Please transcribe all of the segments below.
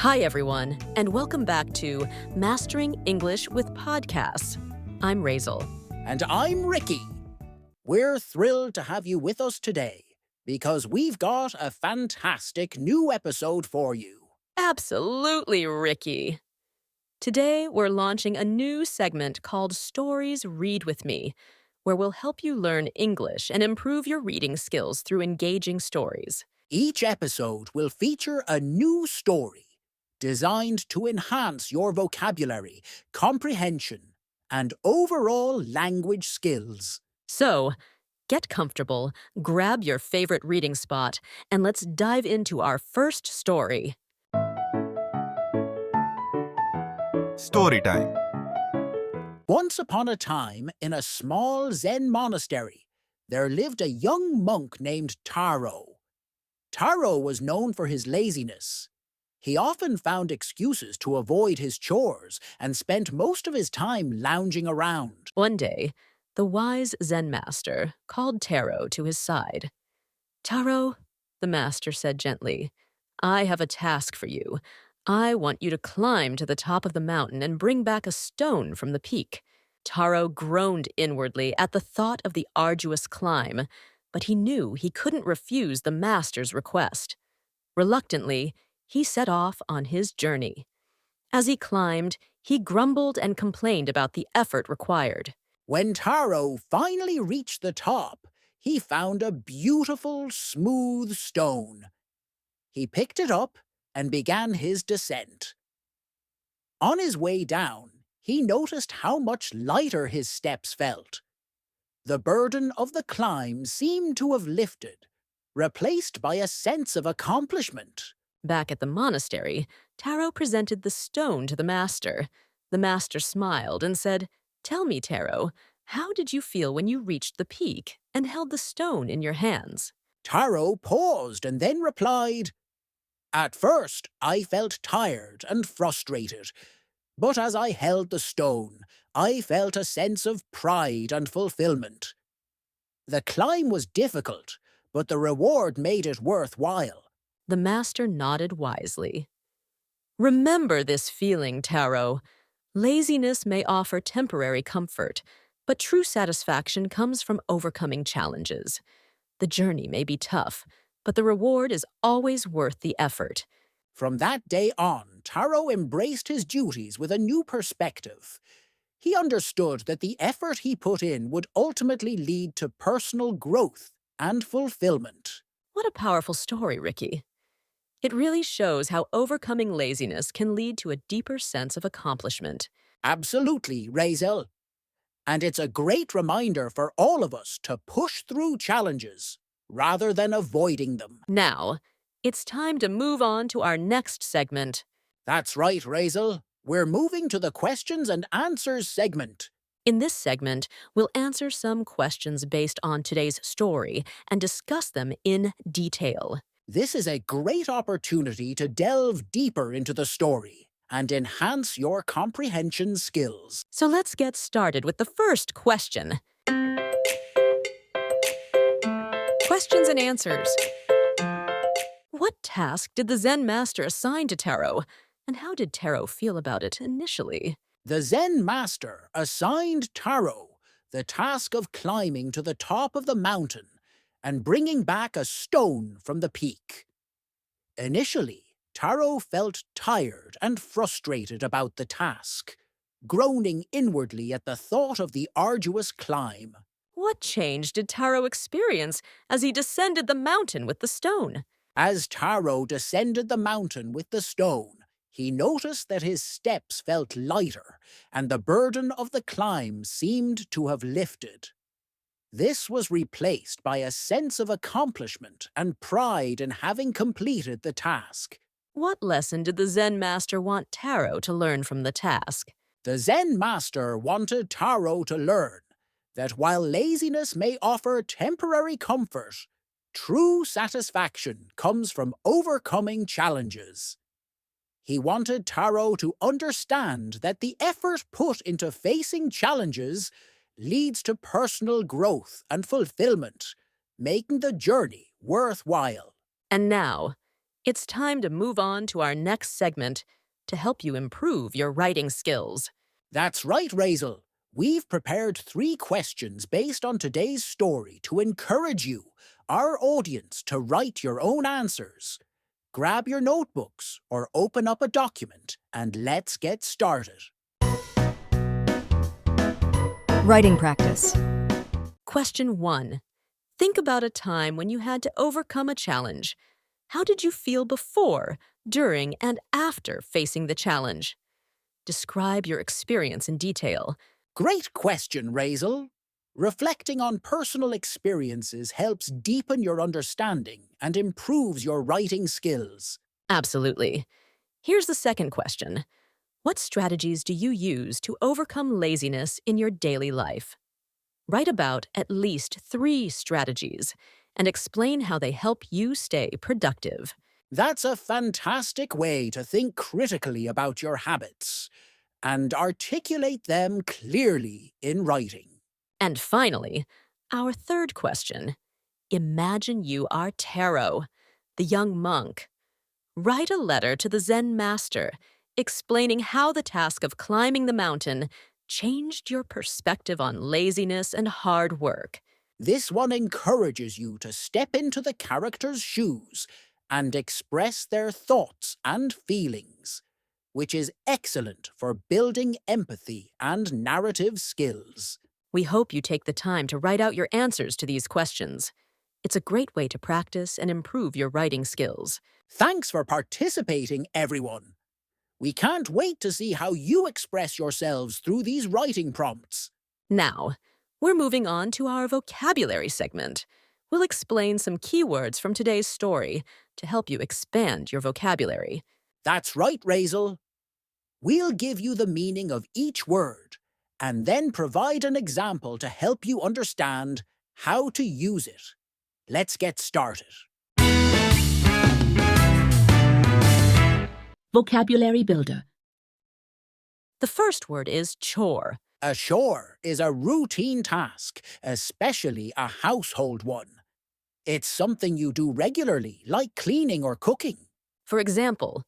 Hi, everyone, and welcome back to Mastering English with Podcasts. I'm Raizel. And I'm Ricky. We're thrilled to have you with us today because we've got a fantastic new episode for you. Absolutely, Ricky. Today, we're launching a new segment called Stories Read With Me, where we'll help you learn English and improve your reading skills through engaging stories. Each episode will feature a new story designed to enhance your vocabulary, comprehension, and overall language skills. So, get comfortable, grab your favorite reading spot, and let's dive into our first story. Story time. Once upon a time, in a small Zen monastery, there lived a young monk named Taro. Taro was known for his laziness. He often found excuses to avoid his chores and spent most of his time lounging around. One day, the wise Zen master called Taro to his side. "Taro," the master said gently, "I have a task for you. I want you to climb to the top of the mountain and bring back a stone from the peak." Taro groaned inwardly at the thought of the arduous climb, but he knew he couldn't refuse the master's request. Reluctantly, he set off on his journey. As he climbed, he grumbled and complained about the effort required. When Taro finally reached the top, he found a beautiful, smooth stone. He picked it up and began his descent. On his way down, he noticed how much lighter his steps felt. The burden of the climb seemed to have lifted, replaced by a sense of accomplishment. Back at the monastery, Taro presented the stone to the master. The master smiled and said, "Tell me, Taro, how did you feel when you reached the peak and held the stone in your hands?" Taro paused and then replied, "At first, I felt tired and frustrated, but as I held the stone, I felt a sense of pride and fulfillment. The climb was difficult, but the reward made it worthwhile." The master nodded wisely. Remember this feeling, Taro. Laziness may offer temporary comfort, but true satisfaction comes from overcoming challenges. The journey may be tough, but the reward is always worth the effort. From that day on, Taro embraced his duties with a new perspective. He understood that the effort he put in would ultimately lead to personal growth and fulfillment. What a powerful story, Ricky. It really shows how overcoming laziness can lead to a deeper sense of accomplishment. Absolutely, Raizel. And it's a great reminder for all of us to push through challenges rather than avoiding them. Now, it's time to move on to our next segment. That's right, Raizel. We're moving to the questions and answers segment. In this segment, we'll answer some questions based on today's story and discuss them in detail. This is a great opportunity to delve deeper into the story and enhance your comprehension skills. So let's get started with the first question. Questions and answers. What task did the Zen master assign to Taro, and how did Taro feel about it initially? The Zen master assigned Taro the task of climbing to the top of the mountain and bringing back a stone from the peak. Initially, Taro felt tired and frustrated about the task, groaning inwardly at the thought of the arduous climb. What change did Taro experience as he descended the mountain with the stone? As Taro descended the mountain with the stone, he noticed that his steps felt lighter and the burden of the climb seemed to have lifted. This was replaced by a sense of accomplishment and pride in having completed the task. What lesson did the Zen master want Taro to learn from the task? The Zen master wanted Taro to learn that while laziness may offer temporary comfort, true satisfaction comes from overcoming challenges. He wanted Taro to understand that the effort put into facing challenges leads to personal growth and fulfillment, making the journey worthwhile. And now, It's time to move on to our next segment to help you improve your writing skills. That's right, Raizel. We've prepared 3 questions based on today's story to encourage you, our audience, to write your own answers. Grab your notebooks or open up a document and let's get started. Writing practice. Question 1. Think about a time when you had to overcome a challenge. How did you feel before, during, and after facing the challenge? Describe your experience in detail. Great question, Raizel. Reflecting on personal experiences helps deepen your understanding and improves your writing skills. Absolutely. Here's the second question. What strategies do you use to overcome laziness in your daily life? Write about at least 3 strategies and explain how they help you stay productive. That's a fantastic way to think critically about your habits and articulate them clearly in writing. And finally, our third question. Imagine you are Taro, the young monk. Write a letter to the Zen master explaining how the task of climbing the mountain changed your perspective on laziness and hard work. This one encourages you to step into the character's shoes and express their thoughts and feelings, which is excellent for building empathy and narrative skills. We hope you take the time to write out your answers to these questions. It's a great way to practice and improve your writing skills. Thanks for participating, everyone. We can't wait to see how you express yourselves through these writing prompts. Now, we're moving on to our vocabulary segment. We'll explain some keywords from today's story to help you expand your vocabulary. That's right, Raizel. We'll give you the meaning of each word and then provide an example to help you understand how to use it. Let's get started. Vocabulary Builder. The first word is chore. A chore is a routine task, especially a household one. It's something you do regularly, like cleaning or cooking. For example,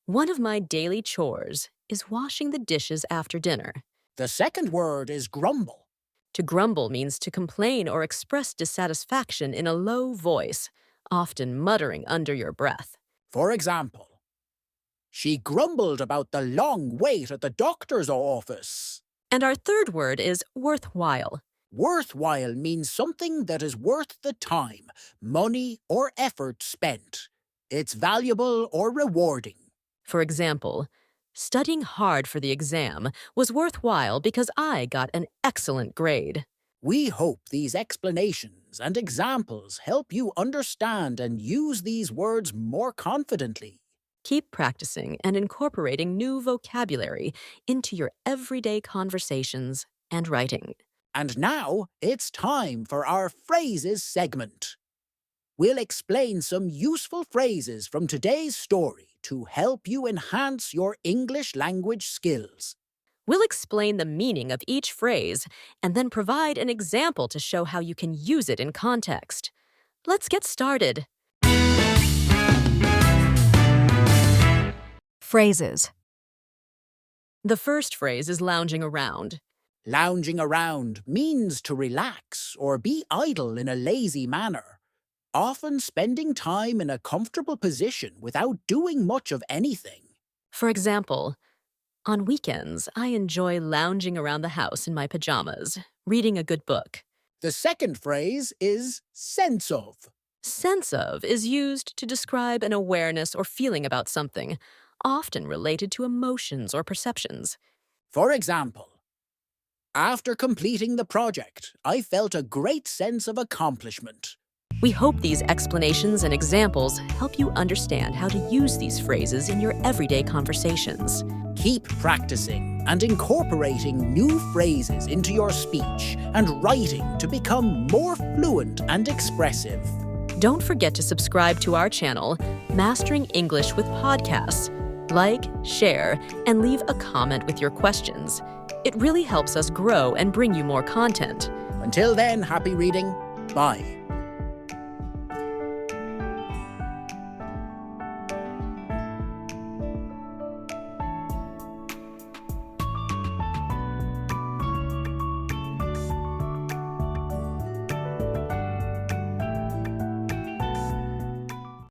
one of my daily chores is washing the dishes after dinner. The second word is grumble. To grumble means to complain or express dissatisfaction in a low voice, often muttering under your breath. For example, she grumbled about the long wait at the doctor's office. And our third word is worthwhile. Worthwhile means something that is worth the time, money, or effort spent. It's valuable or rewarding. For example, studying hard for the exam was worthwhile because I got an excellent grade. We hope these explanations and examples help you understand and use these words more confidently. Keep practicing and incorporating new vocabulary into your everyday conversations and writing. And now it's time for our phrases segment. We'll explain some useful phrases from today's story to help you enhance your English language skills. We'll explain the meaning of each phrase and then provide an example to show how you can use it in context. Let's get started. Phrases. The first phrase is lounging around. Lounging around means to relax or be idle in a lazy manner, often spending time in a comfortable position without doing much of anything. For example, on weekends, I enjoy lounging around the house in my pajamas, reading a good book. The second phrase is sense of. Sense of is used to describe an awareness or feeling about something, often related to emotions or perceptions. For example, after completing the project, I felt a great sense of accomplishment. We hope these explanations and examples help you understand how to use these phrases in your everyday conversations. Keep practicing and incorporating new phrases into your speech and writing to become more fluent and expressive. Don't forget to subscribe to our channel, Mastering English with Podcasts. Like, share, and leave a comment with your questions. It really helps us grow and bring you more content. Until then, happy reading. Bye.